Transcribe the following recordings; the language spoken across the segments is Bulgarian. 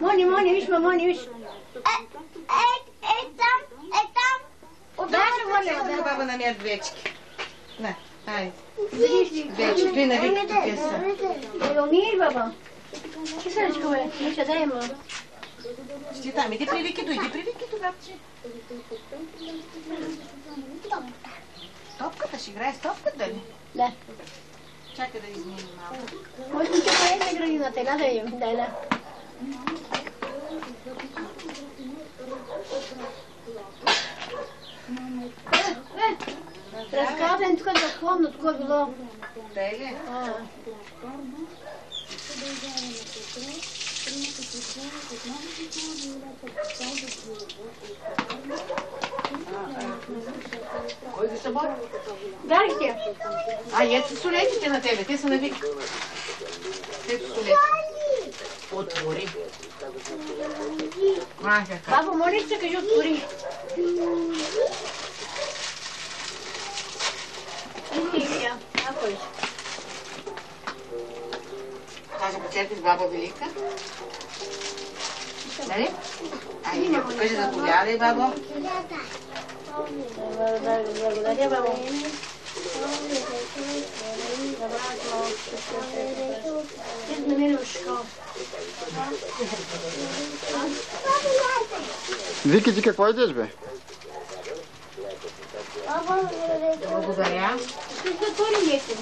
Мони, виж, Мони, виж. Там. Да, баба намерят вечки. На, айде. Вечки, той навик тук са. умири, баба. Киселичко, бе, ще даем. Ще там, иди при Викито, бабче. Топката, ще играе с топката, дали? Да. Чакай да измени малко. Може да поеме градината, една да им, да. Разказвам тук за хладно, тук е било. Дали? Кой ги събори? Гарите. Ето солетите на тебе, те са на Вик. Ето солетите. Отвори. Баба, моля се, кажи отвори. Каже, почерпи с баба Велика. Нали? Айде, ми покажи, заповядай, бабо. Благодаря, бабо. Вики, ти какво идеш, бе? Благодаря. Ще се отвори някой.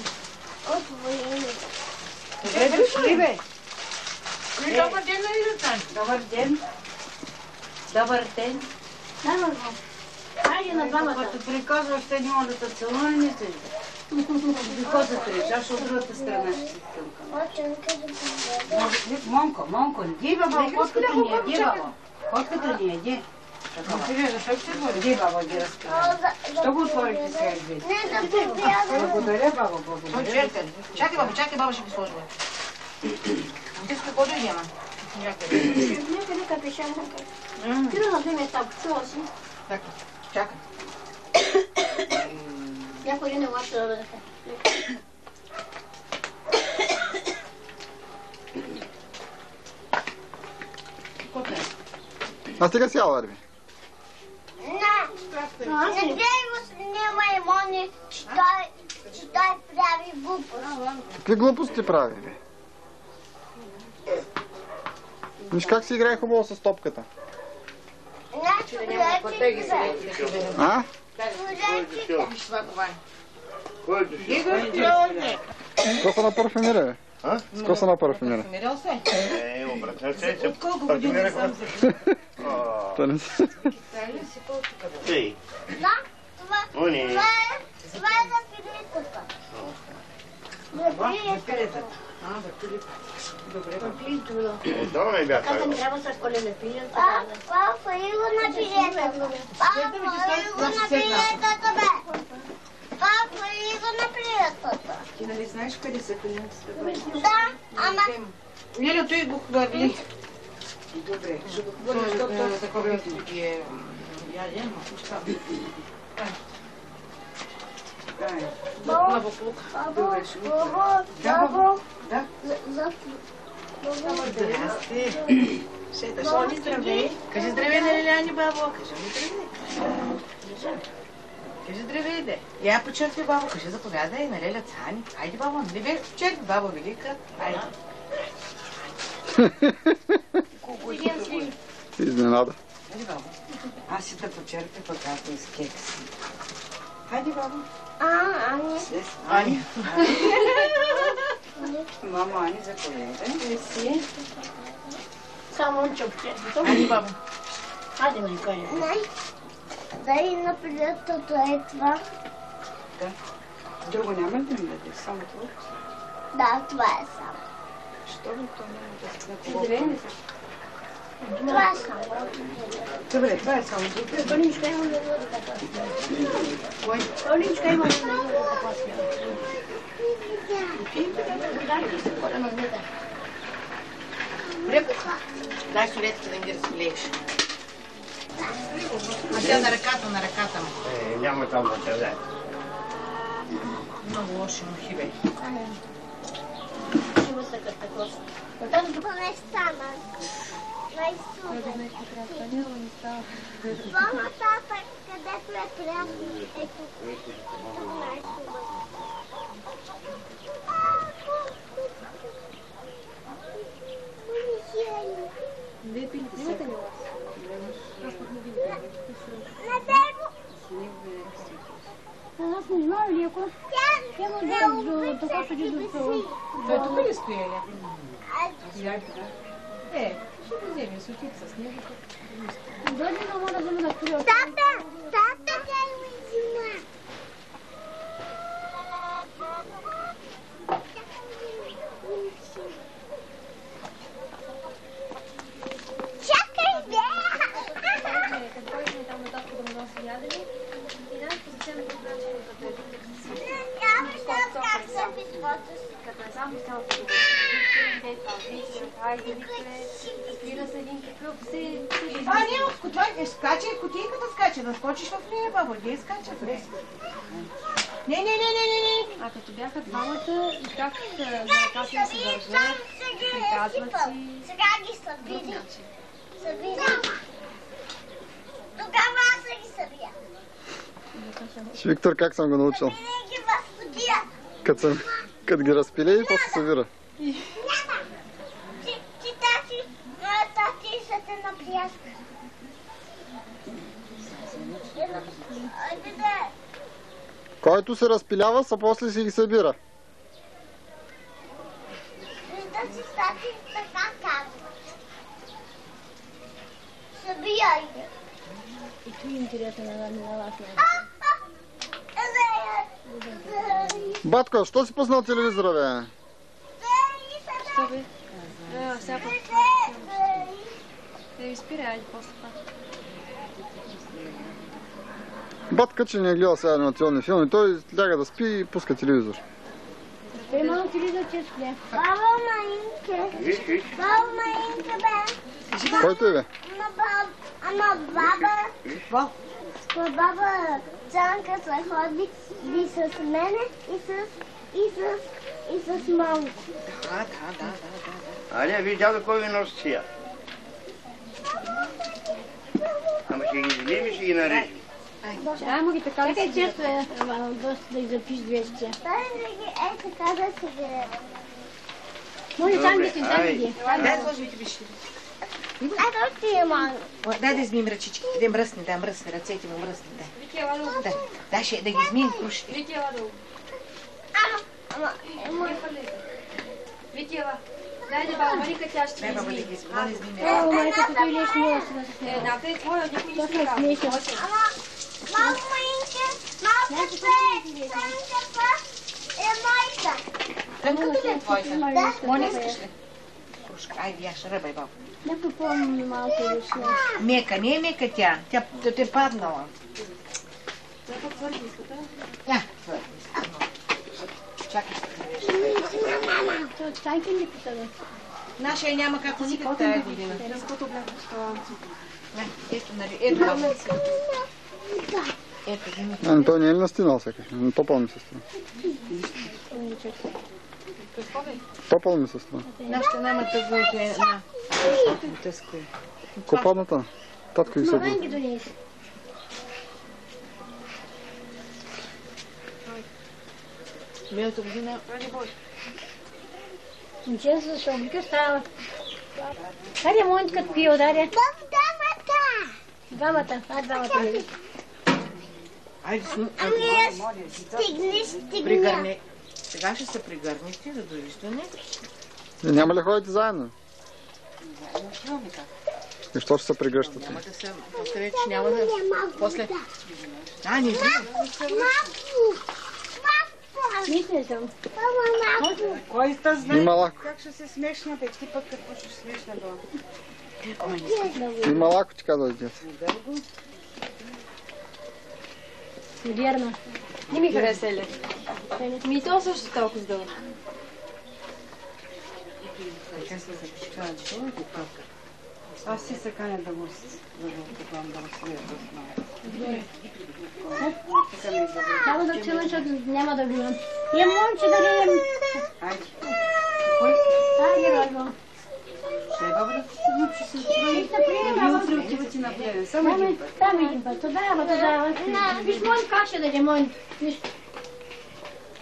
Добре дошли, бе. Добър ден, нали, Зацан? Добър ден. Добър ден. Хайде на двамата. Като приказваш, те няма да те целуна, не се иде. Какво се треш? Аз от другата страна ще се целка. Монко, иди, баба, котката ни еди, баба. Котката ни еди. Защо ще отвори? Иди, баба, ги разкривай. Що го отворите сега двете? Благодаря, баба, благодаря. Чакай, баба, ще ги сложим. Ти с какво да идема? Някъде капешам. Ти да например там, чува си. Чакай. Някой ден не може да даде. А сега си ала, Арби? Не гледай го снимай, Мони, че той прави глупост. Какви глупости прави, бе? Виж как си играе хубаво с топката. А? С коса на парфюмира, бе? С коса на парфюмира. От колко години съм за Да, това е за пилетата. За пилетата. Добре. Отдавна и бях Каза ми трябва с коле да пият. Папа, и го на пилетата. Папа, и го на пилетата, бе. Папа, и го на пилетата. Ти нали знаеш къде са пилетата? Да, ама... Леле, той го хвърли. Добре, ще го хвърли, защото такова ги е... Ядем, Бабо, Да. Здрасти. Мони, здравей. Кажи здравей на Лиляни, бабо. Кажи ми здравей. Кажи здравей, де. Я почерпи, бабо. Кажи заповядай на Леля Цани. Айде, бабо, нали бе? Почерпи, бабо Велика. Айде. Изненада. Айде, бабо. Аз си да почерпи пък аз с кекс. Хайде, бабо. Ани. Ани. Мамо, Ани, заповядай. Мерси. Само он чопче. Ани, бабо. Хайде, ме кажа. Дай на пилетата е това. Да. Друго няма ли да ми даде? Само това? Да, това е само. Що ли то няма да се Здравей. Това е само. Добре, това е само. Толинчка има да бъде така. Кой? Толинчка има да бъде така. Дайте се коля на меда. Репуха. Дай солетки да ги разпилееш. А тя на ръката му. Няма там да те даде. Много лоши мухи, бе. Има се като коса. Това не стана. На Исус. По-нататък, където е прясно. Ето. На Исус. На него. Аз не знаю ли ако... Тя му даде до така седи до това. Той тук ли стои? Ще го вземе с отица с него. Дойде да мога да вземе да крия. Тата, тя ми взима. Чакай, бе! Като дойде там нататък да му носи ядене, и да позиция на начин да дойде. Я виждам как се писвото си. Като е само цялото да дойде, това вижда, хайде, викле, спира се един такъв се... Нямко, това скача и кутийката скача, да скочиш в нея, баба, где скача? Не. А като бяха двамата и как за ръка си се държат, приказват си... Сега ги събили. Тогава аз ги събия. С Виктор как съм го научил? Събили ги в кутия. Като ги разпиле и после се вира. Няма. Ти тати ще те напряска. Айде да. Който се разпилява, са после си ги събира. Вижда си тати така казва. Събияй. И това е интересно на вас. Батко, що си пуснал телевизора, бе? Що бе? Сега път. Да ви спира, айде после това. Батка, че не е гледал сега анимационни филми, той ляга да спи и пуска телевизор. Той малко телевизор че спля. Баба Маинке. Баба Маинке, бе. Който е, бе? Ама баба... Баба Цанка се ходи и с мене, и с малко. Да. Аля, виж дядо кой ви носи сия. Ама ще ги вземем и ще ги нарежем. Ай, му ги така да си често е, доста да ги запиш 200. Дай да ги така да си ги... Може там да си ги. Дай сложите вижте. Ето ти е малко. Дай да измием ръчички, да мръсне, ръцете му мръсне, дай. Дай ще да ги измием крушите. Витиева долу. Витиева. Дайде баба Марика, тя ще Дай баба да измие. ги измием. Майка, като или смея си да се смея. Едната е твоя, никой не смея. Малко Маинке, малко Цанка е майка. Трънката ли е твоята? Моля, искаш ли? Крушка, айде, яш, ръбай, баба. Не попомни малко или смея. Мека, не е мека тя. Тя те е паднала. Това пък твърди иската. Твърди. Чакай. Това цайки ли потъга? Нашия няма как никак тая година. Разкото бляха това. Ето, нали, ето. Ето, вземи. Той не е ли настинал всеки? Топъл ми се струва. Топъл ми се струва. Нашата няма тъгуите една. Тъскои. Копадната. Татко и се Маман ги донес. Миналата година... Честно, ще облика става. Аре, Моничка пие, ударя. Двамата. Айде, Стигни. пригърни. Сега ще се пригърнете за довиждане. Няма ли ходите заедно? И що ще се прегръщате? Няма да се... После вече няма да... После... не взимам. Мисля съм. Кой сте знае? Има лако. Как ще се смешна, бе? Ти пък какво ще смешна била? Има лако, че казва дете. Вярно. Не ми хареса ли? Ми то също толкова дълго. Аз си се каня да го купам, да го свия с малко. Само да чуем, защото няма да гледам. Я момче да гледам. Айде. Айде, Ройво. Ще е добре? Ще се чуем. пъти на Плевен, само един път. Там един път, тогава. Виж, мой как ще даде, мой. Виж.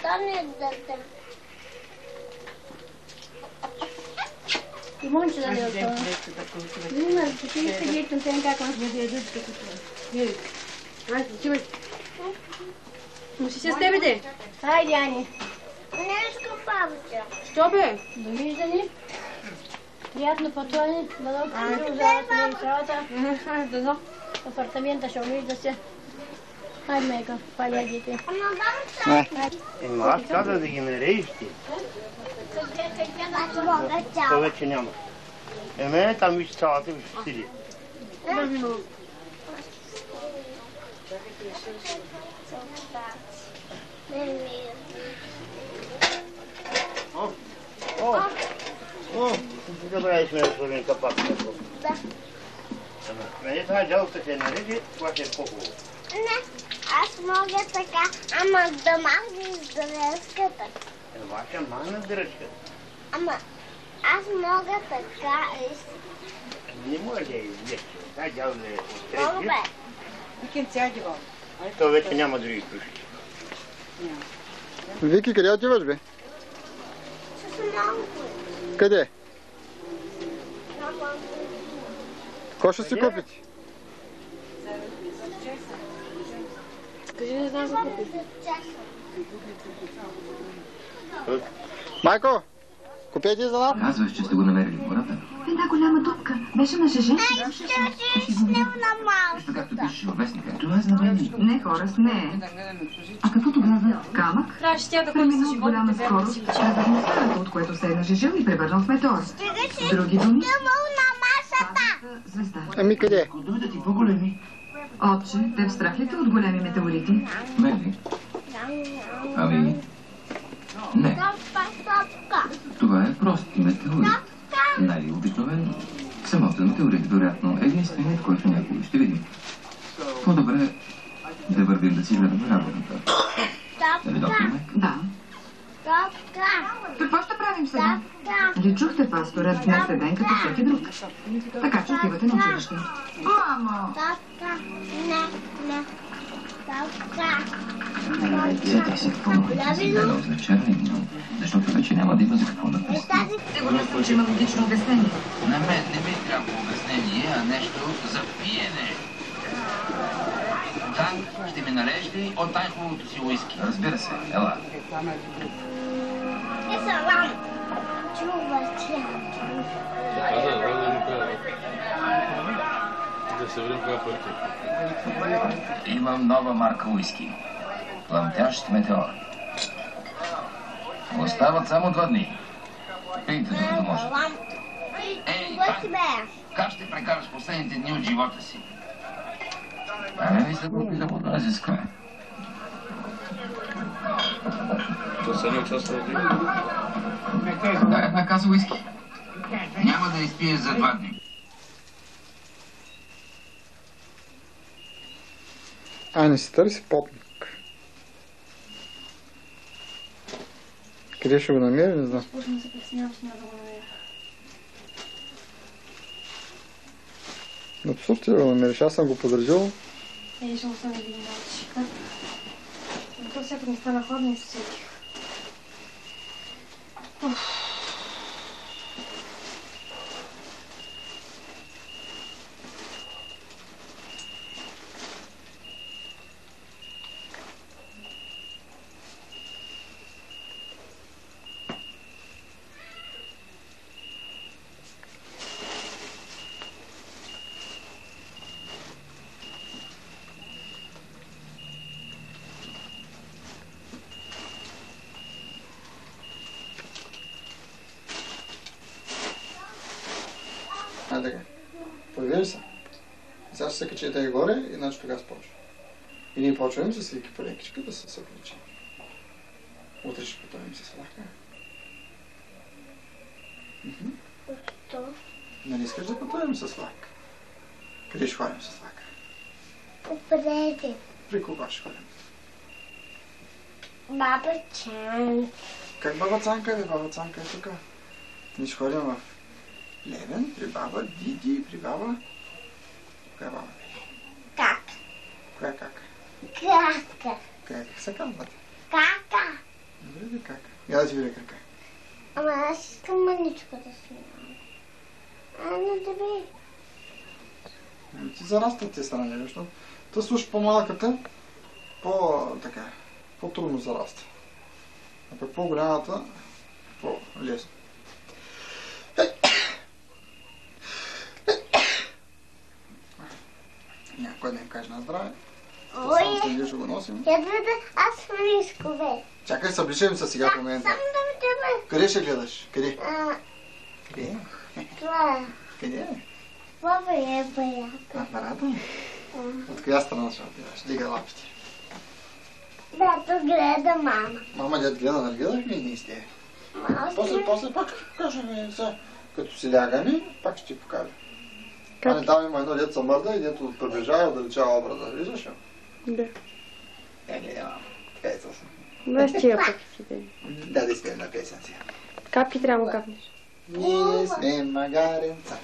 Там е дете. И мой ще даде от това. Вина, ти ли сте директно тен как аз не ядеш като това. Айде, отивай. Носи се с тебе, де. Хайде, Ани. Не искам бабича. Що бе? Довиждане. Приятно пътуване. Да продължавате цялата. Да. Апартамента ще увижда се. Хайде, майка, палядите. Ама бабича. Ема аз казах да ги нарежеш ти. Аз мога То цяло. вече няма. Мене там виж цялата ви ще седи. Да правиш ме отворен капак. Да. Мене това джалка се нарежи, това ще е по-хубаво. Не, аз мога така, ама да махнеш дръжката. Ваша мана дръжка. Ама аз мога така и Не може да излезе. Та джал да е мога отреди. бе. Викен цяги го. То вече няма други крушки. Вики, къде отиваш, бе? С малко. Къде? Какво ще си купите? Кажи, не знам за какво. Майко, купете за нас. Казваш, че сте го намерили в гората. Една голяма дупка. Беше на жеже. Ай, ще с него на Също както малката. пишеш във вестника. Това е знамение. Не, хора, с не. Да гледаме служители. А каквото гледа камък, Трябваше тя да ходи преминал с с животните, голяма верно скорост, си разърна старата, от което се е нажежил и превърнал в метеор. Стига си С други думи, тъмъл на масата. падната звезда. Ами къде? Ако дойдат и по-големи. Отче, теб страх ли те от големи метеорити? Мен ли? Ами... Не. Топка. Това е прост метеорит. Най-обикновен самотен метеорит, вероятно единственият, който някога ще видим. По-добре да вървим да си гледаме работата. Нали, доктор Мек? Да. Топка. Какво ще правим сега? Топка. Ли чухте, пасторът, днес е ден като всеки друг. Така че отивате на училище. Мамо! Топка. Не. Топка. Сетих се какво му дадох за вчера и днем, защото вече няма да има за какво да писам. Сигурно съм, че има логично обяснение. На мен не ми трябва обяснение, а нещо за пиене. Танк ще ми налееш ли от най-хубавото си уиски? Разбира се, ела. Не салам. Чува тя. Имам нова марка уиски. Пламтящ метеор. Остават само 2 дни. Пийте докато може. Салам. Ей, Какво си Танк, бе? как ще прекараш последните дни от живота си? Не ви се купи да го разиска. Дай една каза уиски. Няма да изпиеш за 2 дни. Не си търси попник. Къде ще го намери, не знам. Почвам да се притеснявам, че няма да го намеря. Абсурд ти да го намериш, аз съм го подредил. Ще го стане да ги научи. То всяко ми стана хладно и се сетих. Така. Провериш се. Сега ще се качите и горе, и значи тогава почва. И ние почваме с Вики по лекичка да се съключим. Утре ще потовим с Влака. Що? Нали искаш да потовим с Влака? Къде ще ходим с Влака? Попреди. При кога ще ходим? Баба Чан. Как баба Цанка е? Баба Цанка е тук. Ние ще ходим в Левен, при баба Диди, при баба Коя баба? Как? Коя как? Кака. Как се казват? Кака. Добре ли как? Я да ти видя кака. Ама аз искам мъничко да снимам. Не да би. Ти зарастват тези страни, защото да слушаш по-малката, по-така, по-трудно зараства. А пък по-голямата, по-лесно. Някой да им каже на здраве. Само следи, ще го носим. Я да аз риско бе. Чакай, събличаем се сега в момента. Само да ми тебе. Къде ще гледаш? Къде? Къде? Това е. Къде? Това е баяка. Апарата? От коя страна ще отидеш? Дига лапите. Да, то гледа мама. Мама дед гледа, нали гледахме и ние с тебе. Аз После пак кажем, като си лягаме, пак ще ти покажа. А не там има едно дет се мърда и дето приближава, отдалечава образа. Виждаш ли? Да. Гледай, мама. Така е точно. Без тия пакетите. Да, да изпеем на песен сега. Капки трябва да капнеш. Ние сме магаренца.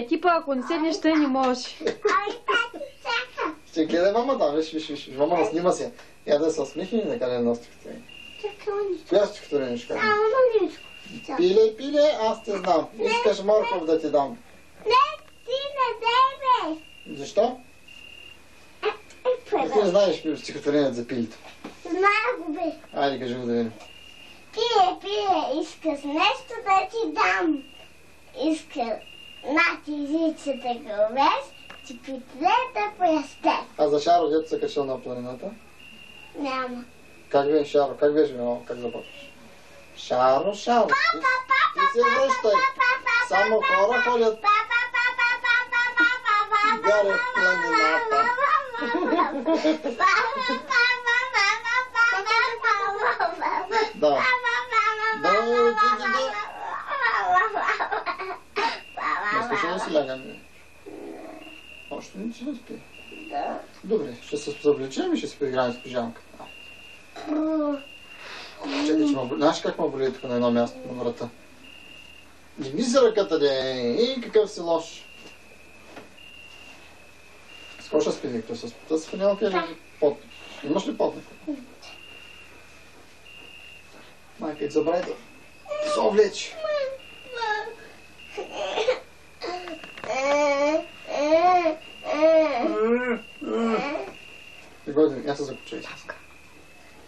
Типа, ако не седнеш, тъй не можеш. Ще гледай мама там, виж. Мама да снима се. Я да се усмихни и да кажа едно стихотворение. Коя стихотворение ще кажа? Пиле, аз те знам. Искаш морков да ти дам. Не, ти не дай бе. Защо? Ти не знаеш стихотворението за пилето. Знае го бе. Айде, кажи го да видим. Пие, искаш нещо да ти дам. Иска на ти жицата го вез, ти питле да поясте. А за Шаро, дето се качил на планината? Няма. Как беше Шаро? Как беше, мамо? Как започваш? Шаро. Ти се връщай. Само хора ходят. Горе в планината. Да. Не слушай да си лягаме. Още не си не спи. Добре, ще се завлечем и ще се поиграем с пижамката. Чакай, че знаеш как ме боли тук на едно място на врата? Дигни се ръката, и какъв си лош. С какво ще спи, Виктор? С фанелка или пот? Имаш ли потник? Майка, и забравяй да се облечи. Годин, я се закопчай.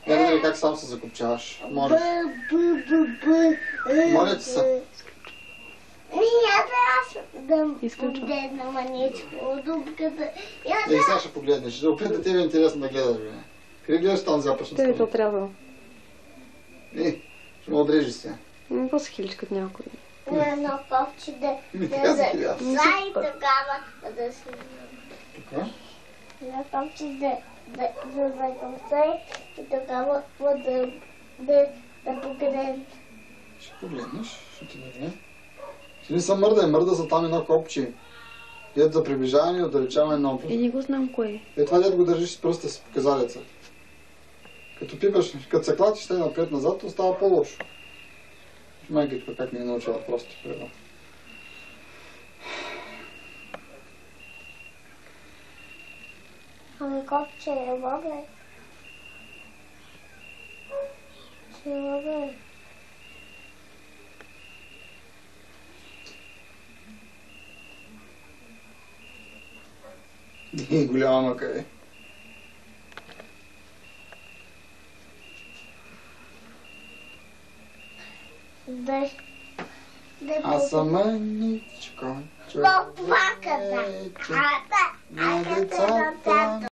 Я да видя как сам се закопчаваш. Моля. Моля ти се. Я да погледна маничко от дупката. Сега ще погледнеш. Ще опит да тебе е интересно да гледаш. Къде гледаш там запашна страна? Той е отрязал. Ще му отрежи сега. После хиличката някой. Едно копче да и тогава да се... Така? Едно копче да закопчай и тогава да погледнем. Ще погледнеш, ще ти даде. Ще не се мърда за там едно копче. Дето за приближаване и отдалечаване на образа. Не го знам кое. Това дето го държиш с пръста с показалеца. Като пипаш, като се клатиш те напред-назад, то става по-лошо. Майката как ми е научила просто преда. Ами копче е бобе. Че е бобе. Голяма мака е. Аз съм мъничко, Плаката. на децата.